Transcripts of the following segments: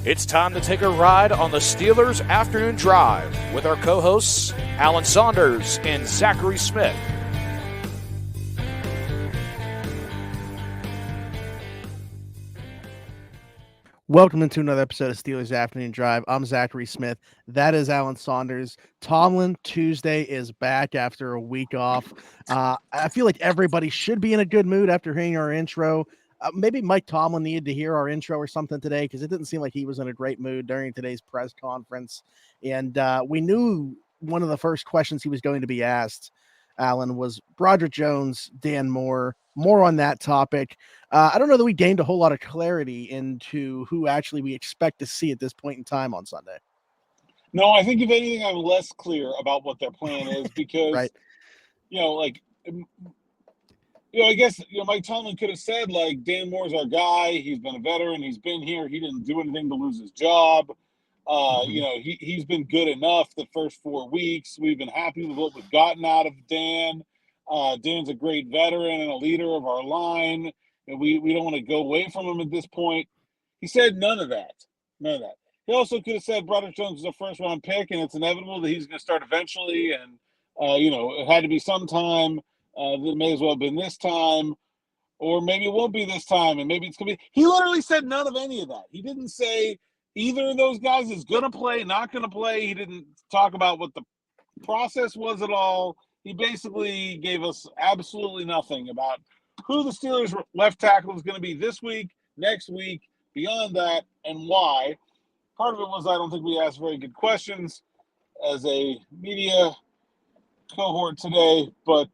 It's time to take a ride on the Steelers Afternoon Drive with our co-hosts, Alan Saunders and Zachary Smith. Welcome into another episode of Steelers Afternoon Drive. I'm Zachary Smith. That is Alan Saunders. Tomlin Tuesday is back after a week off. I feel like everybody should be in a good mood after hearing our intro. Maybe Mike Tomlin needed to hear our intro or something today because it didn't seem like he was in a great mood during today's press conference. And we knew one of the first questions he was going to be asked, Alan, was Broderick Jones, Dan Moore. More on that topic. I don't know that we gained a whole lot of clarity into who actually we expect to see at this point in time on Sunday. No, I think if anything, I'm less clear about what their plan is because, right. I guess, Mike Tomlin could have said, like, Dan Moore's our guy. He's been a veteran. He's been here. He didn't do anything to lose his job. He's been good enough the first 4 weeks. We've been happy with what we've gotten out of Dan. Dan's a great veteran and a leader of our line, and we don't want to go away from him at this point. He said none of that. He also could have said Broderick Jones is a first-round pick, and it's inevitable that he's going to start eventually, and, it had to be sometime. It may as well have been this time, or maybe it won't be this time, and maybe it's going to be – he literally said none of any of that. He didn't say either of those guys is going to play, not going to play. He didn't talk about what the process was at all. He basically gave us absolutely nothing about who the Steelers left tackle is going to be this week, next week, beyond that, and why. Part of it was I don't think we asked very good questions as a media cohort today, but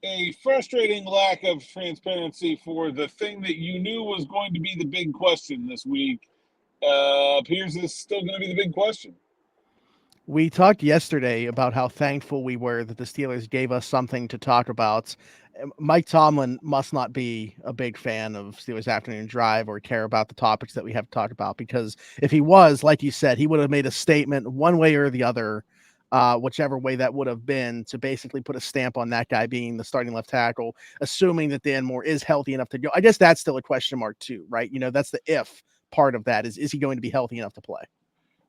a frustrating lack of transparency for the thing that you knew was going to be the big question this week appears is still going to be the big question. We talked yesterday about how thankful we were that the Steelers gave us something to talk about. Mike Tomlin must not be a big fan of Steelers Afternoon Drive or care about the topics that we have to talk about, because if he was, like you said, he would have made a statement one way or the other, whichever way that would have been, to basically put a stamp on that guy being the starting left tackle, assuming that Dan Moore is healthy enough to go. I guess that's still a question mark too, right? That's the if part of that is he going to be healthy enough to play?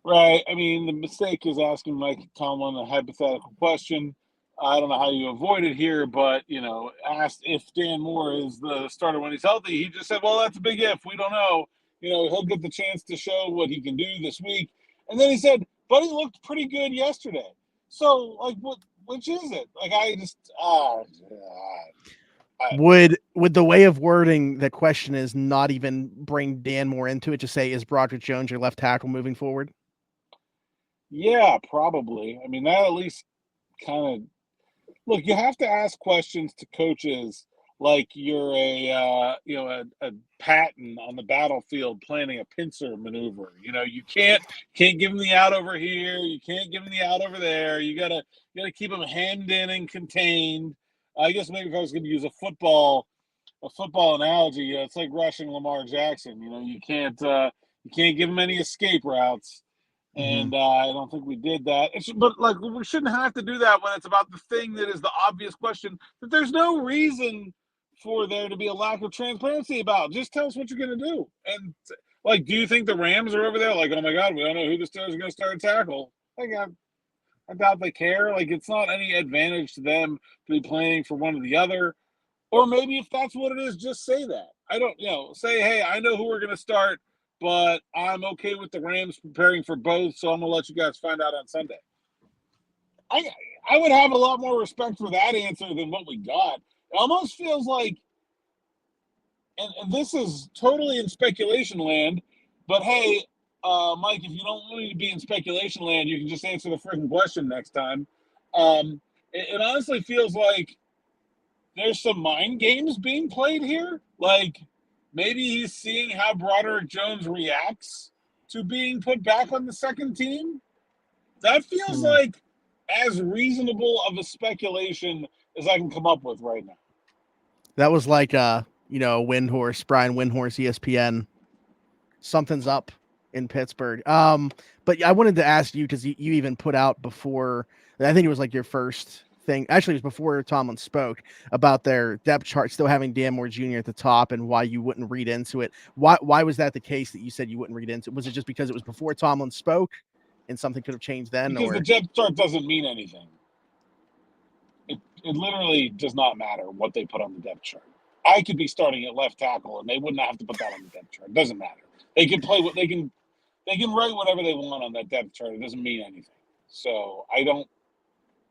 Right. I mean, the mistake is asking Mike Tomlin a hypothetical question. I don't know how you avoid it here, but, asked if Dan Moore is the starter when he's healthy. He just said, well, that's a big if. We don't know. He'll get the chance to show what he can do this week. And then he said, but he looked pretty good yesterday. So, which is it? Would the way of wording the question is not even bring Dan Moore into it, just say, is Broderick Jones your left tackle moving forward? Yeah, probably. I mean, that at least kind of look. You have to ask questions to coaches like you're a Patton on the battlefield planning a pincer maneuver. You can't give him the out over here. You can't give him the out over there. You gotta keep him hemmed in and contained. I guess maybe if I was going to use a football analogy, it's like rushing Lamar Jackson. You can't give him any escape routes. And I don't think we did that. But we shouldn't have to do that when it's about the thing that is the obvious question that there's no reason for there to be a lack of transparency about. Just tell us what you're going to do. And do you think the Rams are over there? Oh my God, we don't know who the Steelers are going to start a tackle. I doubt they care. It's not any advantage to them to be planning for one or the other. Or maybe if that's what it is, just say that. I don't, say, hey, I know who we're going to start, but I'm okay with the Rams preparing for both, so I'm going to let you guys find out on Sunday. I would have a lot more respect for that answer than what we got. It almost feels like, and this is totally in speculation land, but hey, Mike, if you don't want me to be in speculation land, you can just answer the freaking question next time. It honestly feels like there's some mind games being played here. Maybe he's seeing how Broderick Jones reacts to being put back on the second team. That feels like as reasonable of a speculation as I can come up with right now. That was like, Windhorse, Brian Windhorse, ESPN. Something's up in Pittsburgh. But I wanted to ask you, because you even put out before, I think it was your first thing. Actually, it was before Tomlin spoke about their depth chart still having Dan Moore Jr. at the top and why you wouldn't read into it. Why was that the case that you said you wouldn't read into it? Was it just because it was before Tomlin spoke and something could have changed then? Because the depth chart doesn't mean anything. It literally does not matter what they put on the depth chart. I could be starting at left tackle, and they wouldn't have to put that on the depth chart. It doesn't matter. They can play what they can write whatever they want on that depth chart. It doesn't mean anything. So I don't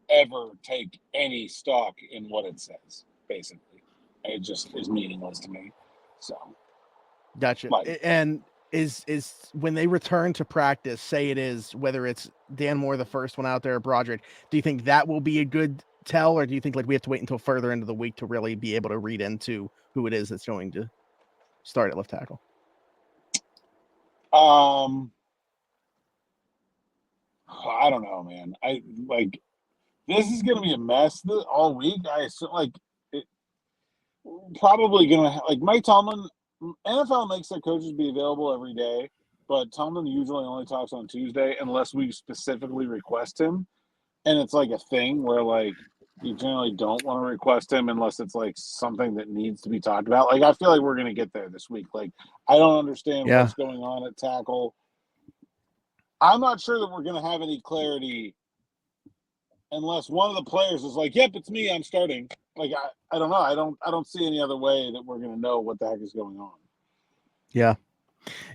ever take any stock in what it says. Basically, it just is meaningless to me. So, gotcha. And is when they return to practice, say it is whether it's Dan Moore, the first one out there, or Broderick, do you think that will be a good tell, or do you think like we have to wait until further into the week to really be able to read into who it is that's going to start at left tackle? I don't know, man. This is going to be a mess all week. I assume probably going to Mike Tomlin. NFL makes their coaches be available every day, but Tomlin usually only talks on Tuesday unless we specifically request him. And it's like a thing where you generally don't want to request him unless it's something that needs to be talked about. I feel like we're going to get there this week. I don't understand what's going on at tackle. I'm not sure that we're going to have any clarity unless one of the players is yep, it's me, I'm starting. I don't know. I don't see any other way that we're going to know what the heck is going on. Yeah.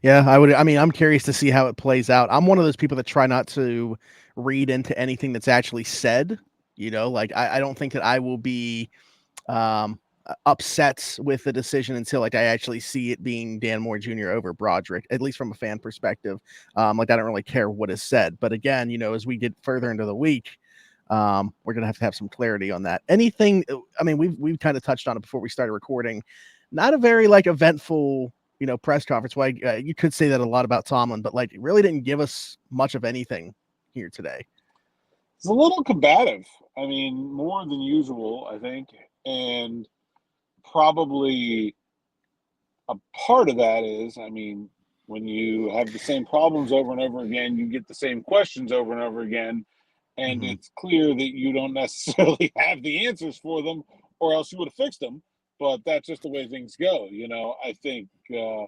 Yeah, I'm curious to see how it plays out. I'm one of those people that try not to read into anything that's actually said, I don't think that I will be upset with the decision until I actually see it being Dan Moore Jr. over Broderick, at least from a fan perspective. I don't really care what is said, but again, as we get further into the week, we're going to have some clarity on that. Anything, we've kind of touched on it before we started recording, not a very eventful, press conference. You could say that a lot about Tomlin, but it really didn't give us much of anything here today. It's a little combative. More than usual, I think. And probably a part of that is, when you have the same problems over and over again, you get the same questions over and over again. And it's clear that you don't necessarily have the answers for them, or else you would have fixed them. But that's just the way things go. I think, the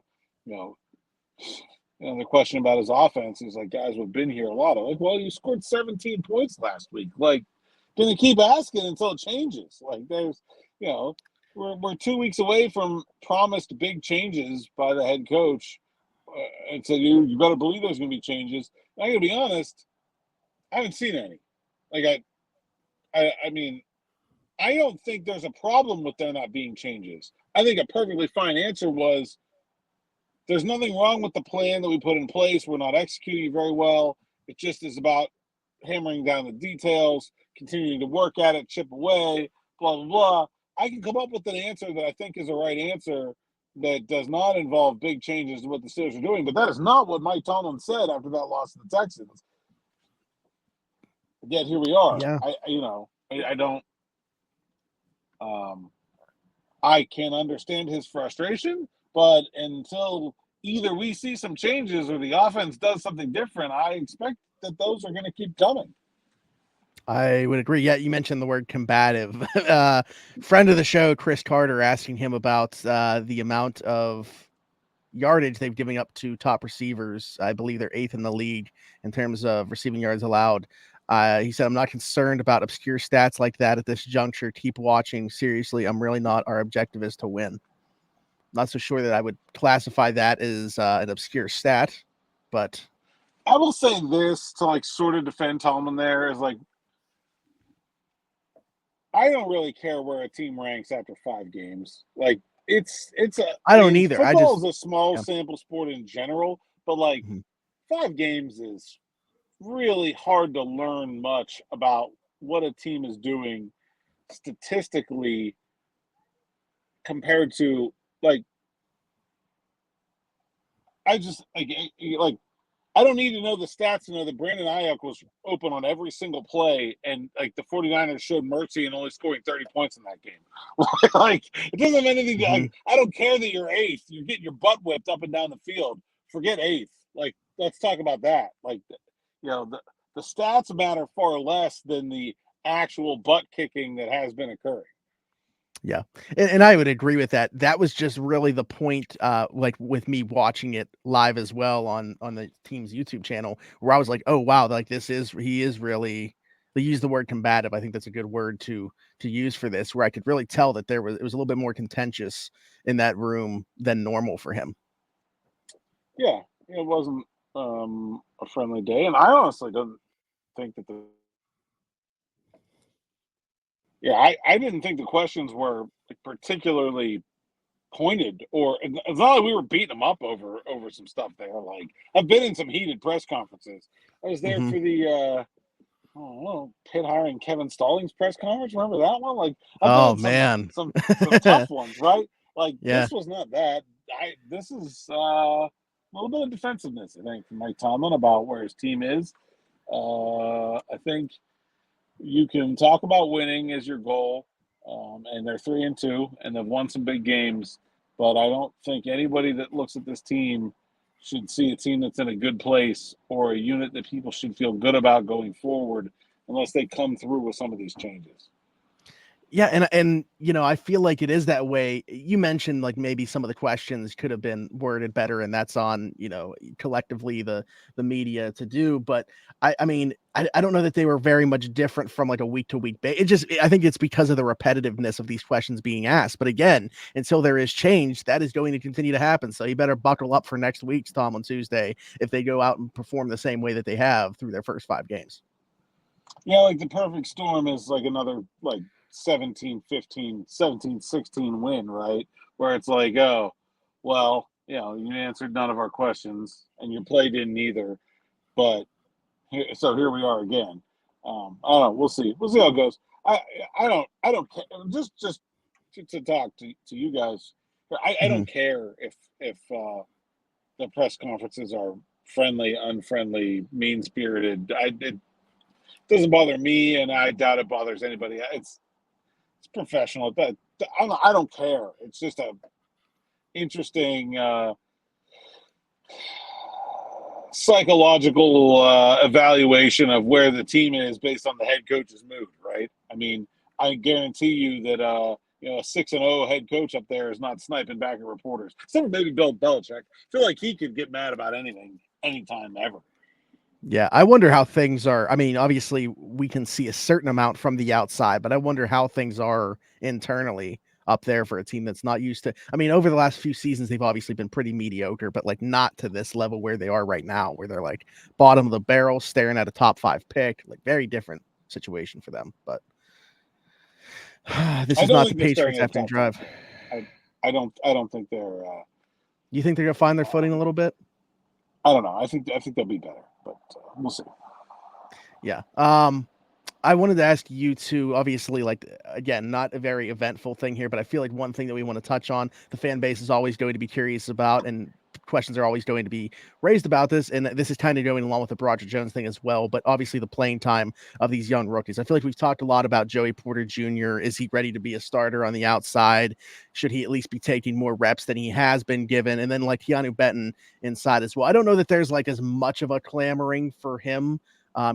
question about his offense is guys who've been here a lot of well, you scored 17 points last week. Gonna keep asking until it changes. There's, we're 2 weeks away from promised big changes by the head coach. And so you better believe there's gonna be changes. And I gotta be honest, I haven't seen any. I don't think there's a problem with there not being changes. I think a perfectly fine answer was there's nothing wrong with the plan that we put in place. We're not executing very well. It just is about hammering down the details, continuing to work at it, chip away, blah, blah, blah. I can come up with an answer that I think is the right answer that does not involve big changes to what the Steelers are doing. But that is not what Mike Tomlin said after that loss to the Texans. Yet here we are. Yeah. I don't. I can understand his frustration, but until either we see some changes or the offense does something different, I expect that those are going to keep coming. I would agree. Yeah, you mentioned the word combative. Friend of the show, Chris Carter, asking him about the amount of yardage they've given up to top receivers. I believe they're 8th in the league in terms of receiving yards allowed. He said, I'm not concerned about obscure stats like that at this juncture. Keep watching. Seriously, I'm really not. Our objective is to win. Not so sure that I would classify that as an obscure stat, but I will say this to sort of defend Tomlin there is I don't really care where a team ranks after 5 games. I don't either. Football is a small sample sport in general, but 5 games is really hard to learn much about what a team is doing statistically compared to I don't need to know the stats to know that Brandon Ayuk was open on every single play and the 49ers showed mercy and only scoring 30 points in that game. It doesn't have anything to I don't care that you're 8th. You're getting your butt whipped up and down the field. Forget 8th. Let's talk about that. The stats matter far less than the actual butt kicking that has been occurring. Yeah. And I would agree with that. That was just really the point, like with me watching it live as well on the team's YouTube channel, where I was like, oh wow, like he is really, they use the word combative. I think that's a good word to use for this, where I could really tell that it was a little bit more contentious in that room than normal for him. Yeah, it wasn't a friendly day, and I honestly don't think that I didn't think the questions were particularly pointed, or it's not like we were beating them up over some stuff there. Like, I've been in some heated press conferences. I was there for the Pitt hiring Kevin Stallings press conference. Remember that one? Like, I've been in some tough ones, right? Like, This was not that. This is a little bit of defensiveness, I think, from Mike Tomlin about where his team is. I think you can talk about winning as your goal, and they're 3-2, and they've won some big games. But I don't think anybody that looks at this team should see a team that's in a good place or a unit that people should feel good about going forward unless they come through with some of these changes. Yeah, and I feel like it is that way. You mentioned like maybe some of the questions could have been worded better, and that's on collectively the media to do. But I mean I don't know that they were very much different from like a week to week. I think it's because of the repetitiveness of these questions being asked. But again, until there is change, that is going to continue to happen. So you better buckle up for next week's Tomlin Tuesday if they go out and perform the same way that they have through their first 5 games. Yeah, like the perfect storm is like another like 17-15, 17-16 win, right? Where it's like, oh, well, you answered none of our questions and your play didn't either. But here we are again. I don't know. We'll see. We'll see how it goes. I don't care. Just to talk to you guys. I don't care if the press conferences are friendly, unfriendly, mean spirited. It doesn't bother me, and I doubt it bothers anybody. It's professional. I don't care. It's just a interesting psychological evaluation of where the team is based on the head coach's mood, right? I mean, I guarantee you that a 6-0 head coach up there is not sniping back at reporters. Except for maybe Bill Belichick. I feel like he could get mad about anything, anytime, ever. Yeah, I wonder how things are. I mean, obviously, we can see a certain amount from the outside, but I wonder how things are internally up there for a team that's not used to. I mean, over the last few seasons, they've obviously been pretty mediocre, but like not to this level where they are right now, where they're like bottom of the barrel, staring at a top 5 pick. Like, very different situation for them. But this is not the Patriots afternoon drive. I don't think they're. You think they're gonna find their footing a little bit? I don't know. I think they'll be better, but we'll see. Yeah. I wanted to ask you too, obviously, like, again, not a very eventful thing here, but I feel like one thing that we want to touch on, the fan base is always going to be curious about, and questions are always going to be raised about this. And this is kind of going along with the Broderick Jones thing as well, but obviously the playing time of these young rookies. I feel like we've talked a lot about Joey Porter Jr. Is he ready to be a starter on the outside? Should he at least be taking more reps than he has been given? And then like Keanu Benton inside as well. I don't know that there's like as much of a clamoring for him,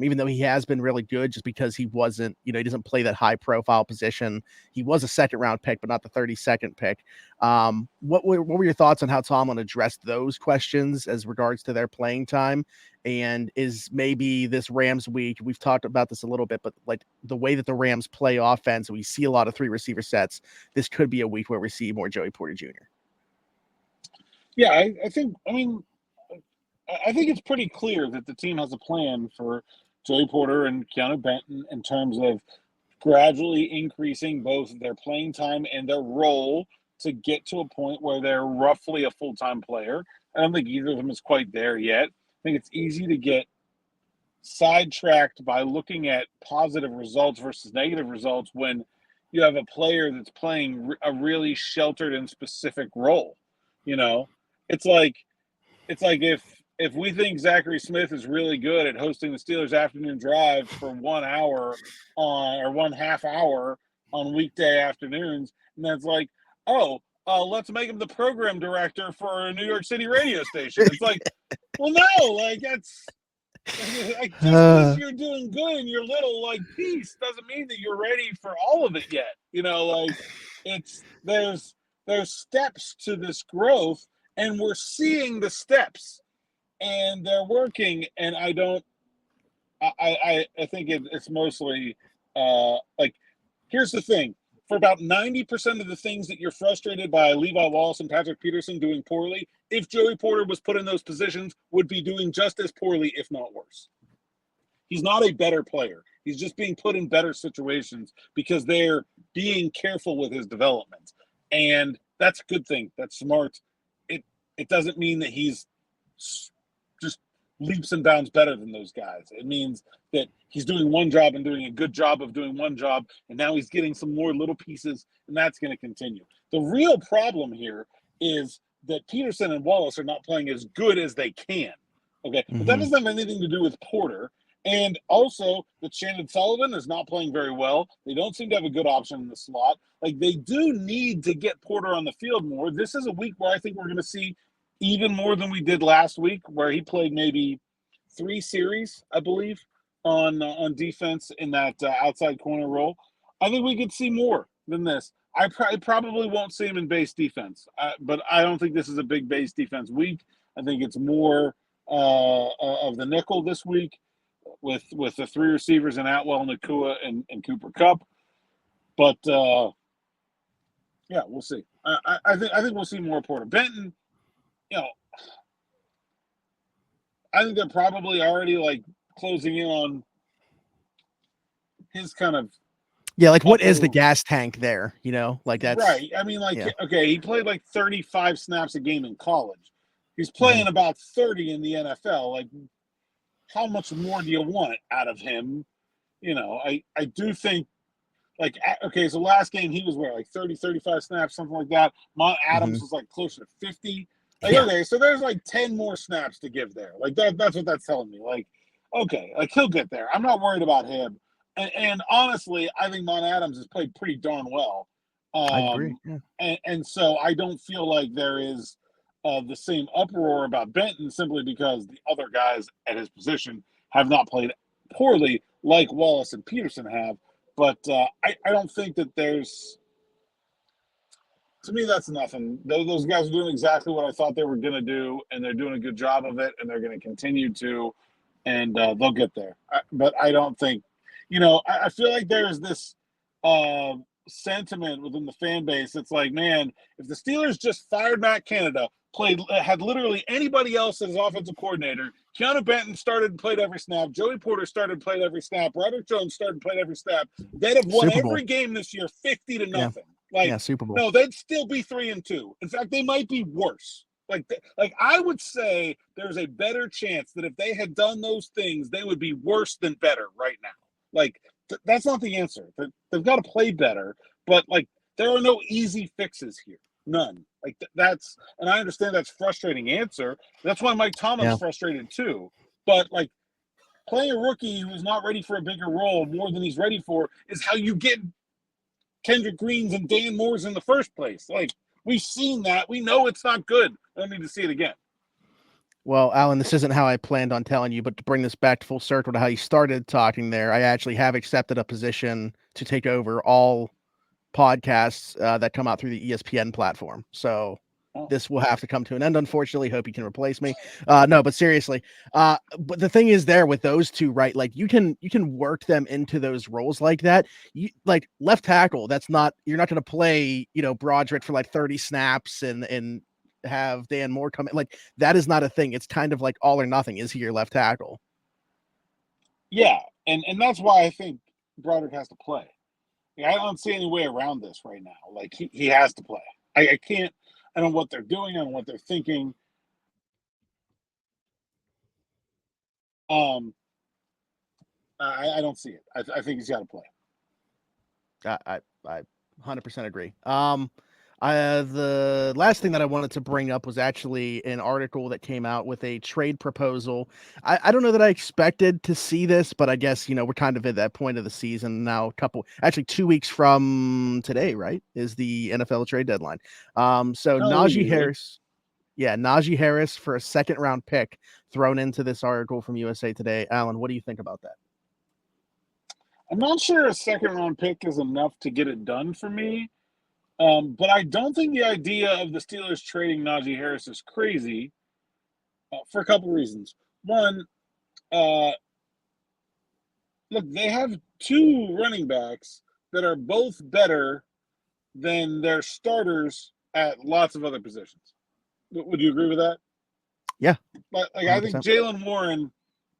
even though he has been really good, just because he wasn't, he doesn't play that high profile position. He was a 2nd round pick, but not the 32nd pick. What were your thoughts on how Tomlin addressed those questions as regards to their playing time? And is maybe this Rams week, we've talked about this a little bit, but like the way that the Rams play offense, we see a lot of 3 receiver sets. This could be a week where we see more Joey Porter Jr. Yeah, I think it's pretty clear that the team has a plan for Joey Porter and Keanu Benton in terms of gradually increasing both their playing time and their role to get to a point where they're roughly a full-time player. I don't think either of them is quite there yet. I think it's easy to get sidetracked by looking at positive results versus negative results when you have a player that's playing a really sheltered and specific role. It's like if we think Zachary Smith is really good at hosting the Steelers afternoon drive for 1 hour or 1/2 hour on weekday afternoons, and that's like, let's make him the program director for a New York City radio station. It's like, well, no, like Like, just because you're doing good in your little like piece doesn't mean that you're ready for all of it yet. Like there's steps to this growth, and we're seeing the steps, and they're working. And I think it's mostly like, here's the thing. For about 90% of the things that you're frustrated by Levi Wallace and Patrick Peterson doing poorly, if Joey Porter was put in those positions, would be doing just as poorly, if not worse. He's not a better player. He's just being put in better situations because they're being careful with his development. And that's a good thing. That's smart. It doesn't mean that he's just leaps and bounds better than those guys. It means that he's doing one job and doing a good job of doing one job, and now he's getting some more little pieces, and that's going to continue. The real problem here is that Peterson and Wallace are not playing as good as they can. Okay, but that doesn't have anything to do with Porter. And also that Shannon Sullivan is not playing very well. They don't seem to have a good option in the slot. Like, they do need to get Porter on the field more. This is a week where I think we're going to see even more than we did last week, where he played maybe 3 series, I believe, on defense in that outside corner role. I think we could see more than this. I probably won't see him in base defense, but I don't think this is a big base defense week. I think it's more of the nickel this week with the 3 receivers in Atwell, Nakua, and Cooper Kupp. But yeah, we'll see. I think we'll see more Porter. Benton, I think they're probably already like closing in on his kind of like what is the gas tank there? Like that's right. I mean, like okay, he played like 35 snaps a game in college. He's playing about 30 in the NFL. Like, how much more do you want out of him? I do think, like, okay, so last game he was where, like 30, 35 snaps, something like that. Mont Adams was like closer to 50. Like, okay, so there's like 10 more snaps to give there. Like, that's what that's telling me. Like, okay, like he'll get there. I'm not worried about him. And honestly, I think Mont Adams has played pretty darn well. I agree. Yeah. And so I don't feel like there is the same uproar about Benton simply because the other guys at his position have not played poorly like Wallace and Peterson have. But I don't think that there's – to me, that's nothing. Those guys are doing exactly what I thought they were going to do, and they're doing a good job of it, and they're going to continue to, and they'll get there. But I don't think – I feel like there's this sentiment within the fan base that's like, man, if the Steelers just fired Matt Canada, had literally anybody else as offensive coordinator, Keanu Benton started and played every snap, Joey Porter started and played every snap, Broderick Jones started and played every snap, they'd have won every game this year 50-0. Super Bowl. No, they'd still be 3-2. In fact, they might be worse. Like I would say there's a better chance that if they had done those things, they would be worse than better right now. Like, that's not the answer. They've got to play better, but like, there are no easy fixes here. None. Like, that's, and I understand that's a frustrating answer. That's why Mike Tomlin's frustrated too. But like, playing a rookie who's not ready for a bigger role more than he's ready for is how you get Kendrick Greens and Dan Moores in the first place. Like, we've seen that. We know it's not good. I don't need to see it again. Well, Alan, this isn't how I planned on telling you, but to bring this back to full circle to how you started talking there, I actually have accepted a position to take over all podcasts that come out through the ESPN platform. So this will have to come to an end, unfortunately. Hope you can replace me. No, but seriously. But the thing is there with those two, right? Like, you can work them into those roles like that. You like left tackle. You're not going to play, Broderick for like 30 snaps and have Dan Moore come in. Like, that is not a thing. It's kind of like all or nothing. Is he your left tackle? Yeah. And that's why I think Broderick has to play. I don't see any way around this right now. Like, he has to play. I can't. I don't know what they're doing. I don't know what they're thinking. I don't see it. I think he's got to play. I 100% agree. The last thing that I wanted to bring up was actually an article that came out with a trade proposal. I don't know that I expected to see this, but I guess, we're kind of at that point of the season now. 2 weeks from today, right, is the NFL trade deadline. So Naji Harris. Yeah, Najee Harris for a second-round pick thrown into this article from USA Today. Alan, what do you think about that? I'm not sure a second-round pick is enough to get it done for me, but I don't think the idea of the Steelers trading Najee Harris is crazy for a couple reasons. One, look, they have two running backs that are both better than their starters at lots of other positions. Would you agree with that? Yeah. Like I think Jaylen Warren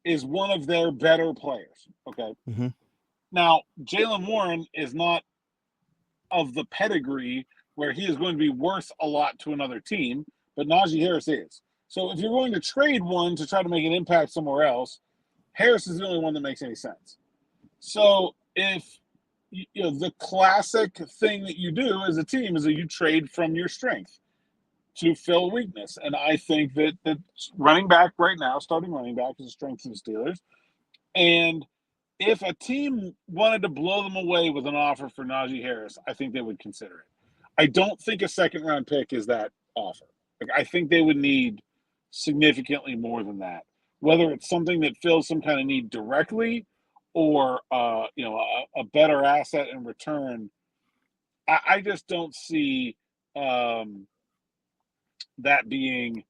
is one of their better players. Okay. Mm-hmm. Now, Jaylen Warren is not of the pedigree where he is going to be worth a lot to another team, but Najee Harris is. So if you're going to trade one to try to make an impact somewhere else, Harris is the only one that makes any sense. So if the classic thing that you do as a team is that you trade from your strength to fill weakness. And I think that running back right now, starting running back, is a strength of the Steelers. And if a team wanted to blow them away with an offer for Najee Harris, I think they would consider it. I don't think a second-round pick is that offer. Like, I think they would need significantly more than that. Whether it's something that fills some kind of need directly or a better asset in return, I just don't see that being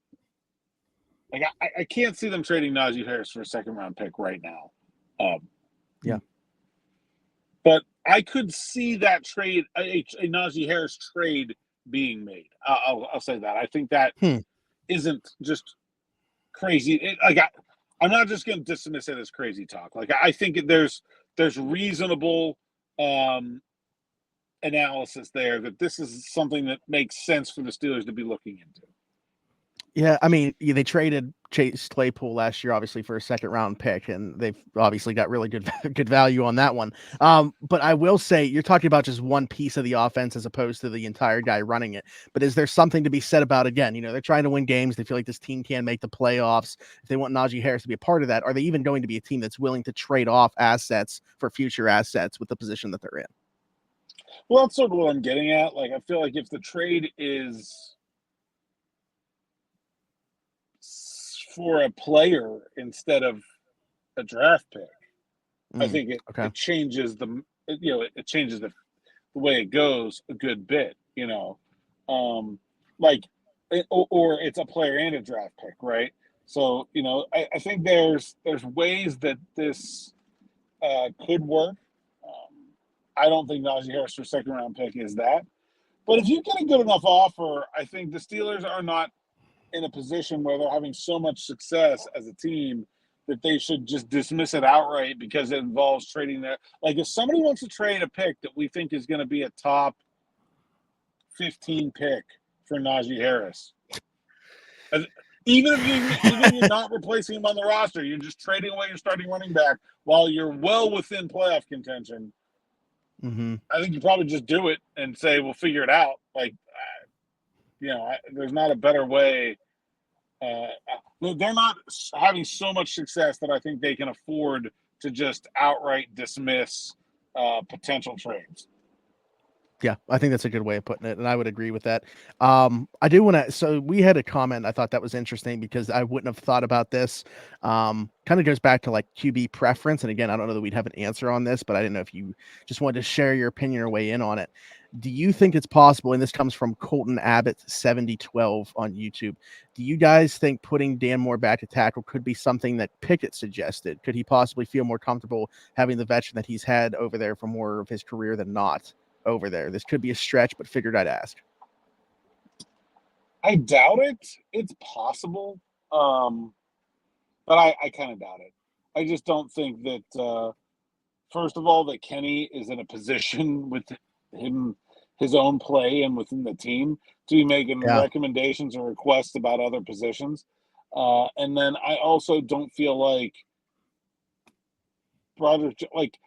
like I can't see them trading Najee Harris for a second-round pick right now. Yeah. But I could see that trade, a Najee Harris trade being made. I'll say that. I think that isn't just crazy. I'm not just going to dismiss it as crazy talk. Like, I think there's reasonable analysis there that this is something that makes sense for the Steelers to be looking into. Yeah, I mean, they traded Chase Claypool last year, obviously, for a second-round pick, and they've obviously got really good value on that one. But I will say, you're talking about just one piece of the offense as opposed to the entire guy running it. But is there something to be said about, again, they're trying to win games. They feel like this team can make the playoffs. If they want Najee Harris to be a part of that, are they even going to be a team that's willing to trade off assets for future assets with the position that they're in? Well, that's sort of what I'm getting at. Like, I feel like if the trade is for a player instead of a draft pick, I think it changes it changes the way it goes a good bit, or it's a player and a draft pick, right? So, I think there's ways that this could work. I don't think Najee Harris for second round pick is that. But if you get a good enough offer, I think the Steelers are not in a position where they're having so much success as a team that they should just dismiss it outright because it involves trading their – like, if somebody wants to trade a pick that we think is going to be a top 15 pick for Najee Harris, even if you're not replacing him on the roster, you're just trading away your starting running back while you're well within playoff contention, I think you probably just do it and say, we'll figure it out. Like, there's not a better way. They're not having so much success that I think they can afford to just outright dismiss potential trades. Yeah, I think that's a good way of putting it, and I would agree with that. I do want to. So we had a comment. I thought that was interesting because I wouldn't have thought about this. Kind of goes back to like QB preference, and again, I don't know that we'd have an answer on this, but I didn't know if you just wanted to share your opinion or weigh in on it. Do you think it's possible? And this comes from Colton Abbott 7012 on YouTube. Do you guys think putting Dan Moore back to tackle could be something that Pickett suggested? Could he possibly feel more comfortable having the veteran that he's had over there for more of his career than not over there? This could be a stretch, but figured I'd ask. I doubt it. It's possible, but I kind of doubt it. I just don't think that, first of all, that Kenny is in a position with his own play and within the team to be making recommendations or requests about other positions. And then I also don't feel like Broderick, like,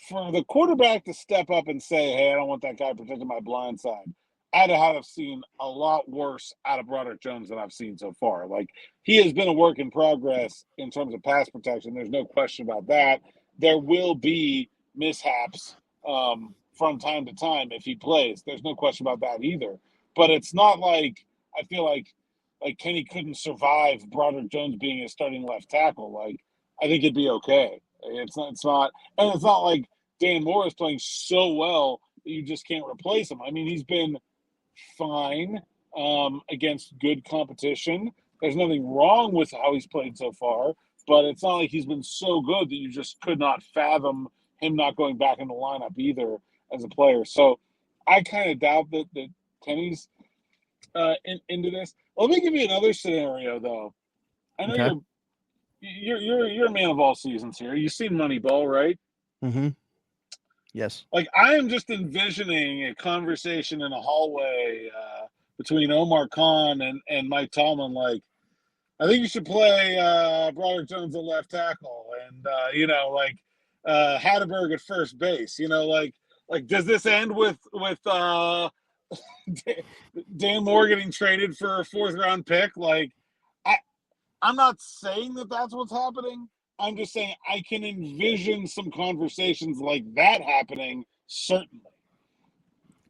for the quarterback to step up and say, hey, I don't want that guy protecting my blind side, I'd have seen a lot worse out of Broderick Jones than I've seen so far. Like, he has been a work in progress in terms of pass protection. There's no question about that. There will be mishaps from time to time if he plays. There's no question about that either. But it's not like, I feel like like Kenny couldn't survive Broderick Jones being a starting left tackle, like I think it'd be okay. It's not, and it's not like Dan Moore is playing so well that you just can't replace him. I mean, he's been fine against good competition. There's nothing wrong with how he's played so far, but it's not like he's been so good that you just could not fathom him not going back in the lineup either as a player. So I kind of doubt that Kenny's into this. Let me give you another scenario, though. I know Okay. you're a man of all seasons here. You've seen Moneyball, right? Mm-hmm. Yes. Like, I am just envisioning a conversation in a hallway between Omar Khan and Mike Tomlin. Like, I think you should play Broderick Jones at left tackle, and Hatterberg at first base. Like does this end with Dan Moore getting traded for a 4th round pick? Like, I'm not saying that that's what's happening. I'm just saying I can envision some conversations like that happening, certainly.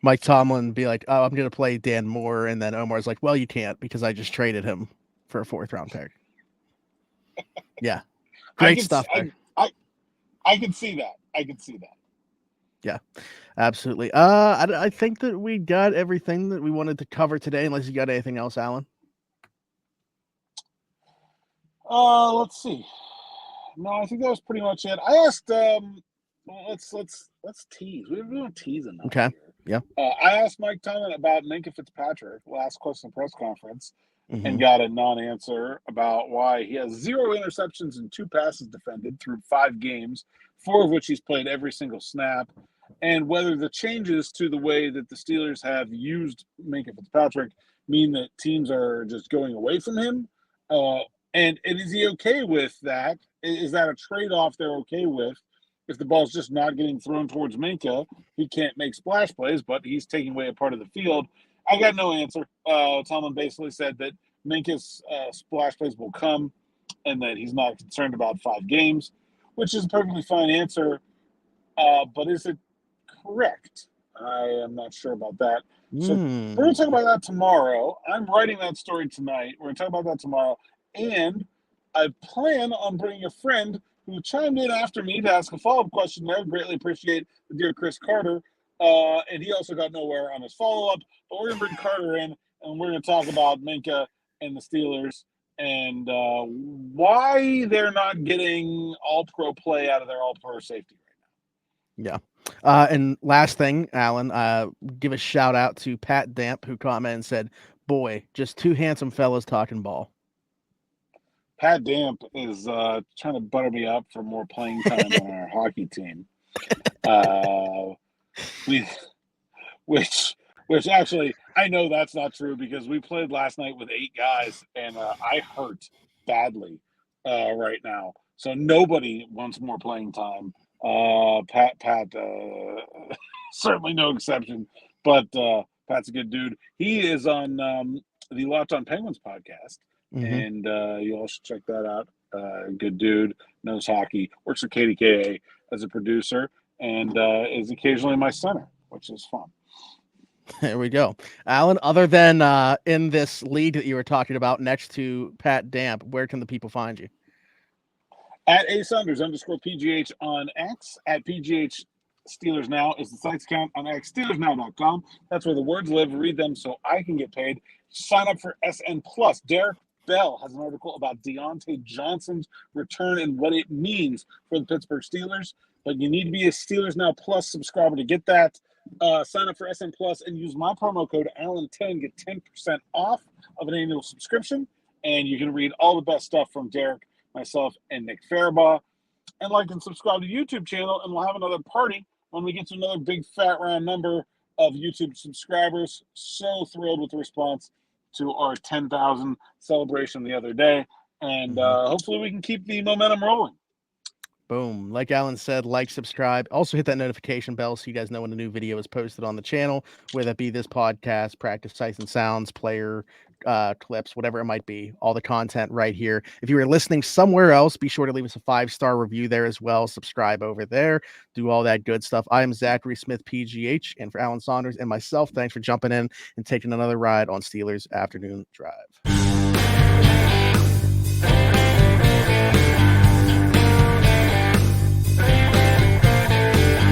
Mike Tomlin be like, "Oh, I'm going to play Dan Moore," and then Omar's like, "Well, you can't because I just traded him for a 4th round pick." Yeah, great stuff there. I can see that. I can see that. Yeah, absolutely. I think that we got everything that we wanted to cover today. Unless you got anything else, Alan. Let's see. No, I think that was pretty much it. I asked. Let's tease. We've been teasing. Okay. Yeah. I asked Mike Tomlin about Minkah Fitzpatrick last question press conference, Mm-hmm. and got a non-answer about why he has 0 interceptions and 2 passes defended through 5 games, 4 of which he's played every single snap, and whether the changes to the way that the Steelers have used Minkah Fitzpatrick mean that teams are just going away from him. And is he okay with that? Is that a trade-off they're okay with? If the ball's just not getting thrown towards Minkah, he can't make splash plays, but he's taking away a part of the field. I got no answer. Tomlin basically said that Minkah's splash plays will come and that he's not concerned about 5 games, which is a perfectly fine answer. But is it correct? I am not sure about that. So we're going to talk about that tomorrow. I'm writing that story tonight. We're going to talk about that tomorrow. And I plan on bringing a friend who chimed in after me to ask a follow-up question there. Greatly appreciate the dear Chris Carter. And he also got nowhere on his follow-up. But we're going to bring Carter in, and we're going to talk about Minkah and the Steelers and why they're not getting all-pro play out of their all-pro safety right now. Yeah. And last thing, Alan, give a shout-out to Pat Damp, who commented and said, "Boy, just 2 handsome fellas talking ball." Pat Damp is trying to butter me up for more playing time on our hockey team. Which actually, I know that's not true because we played last night with 8 guys, and I hurt badly right now. So nobody wants more playing time. Pat, certainly no exception, but Pat's a good dude. He is on the Locked On Penguins podcast. Mm-hmm. And you all should check that out. Good dude, knows hockey, works for KDKA as a producer, and is occasionally my center, which is fun. There we go. Alan, other than in this league that you were talking about next to Pat Damp, where can the people find you? At @Saunders_PGH on X, at PGH Steelers Now is the site's account on X, SteelersNow.com. That's where the words live. Read them so I can get paid. Sign up for SN Plus. Derek Bell has an article about Deontay Johnson's return and what it means for the Pittsburgh Steelers. But you need to be a Steelers Now Plus subscriber to get that. Sign up for SN Plus and use my promo code Allen10. Get 10% off of an annual subscription. And you can read all the best stuff from Derek, myself, and Nick Faribaugh. And like and subscribe to the YouTube channel, and we'll have another party when we get to another big fat round number of YouTube subscribers. So thrilled with the response to our 10,000 celebration the other day. And hopefully we can keep the momentum rolling. Boom. Like Alan said, like, subscribe. Also hit that notification bell so you guys know when a new video is posted on the channel, whether it be this podcast, practice sights and sounds, player clips, whatever it might be. All the content right here. If you were listening somewhere else, be sure to leave us a 5-star review there as well. Subscribe over there. Do all that good stuff. I am Zachary Smith, PGH, and for Alan Saunders and myself, thanks for jumping in and taking another ride on Steelers Afternoon Drive.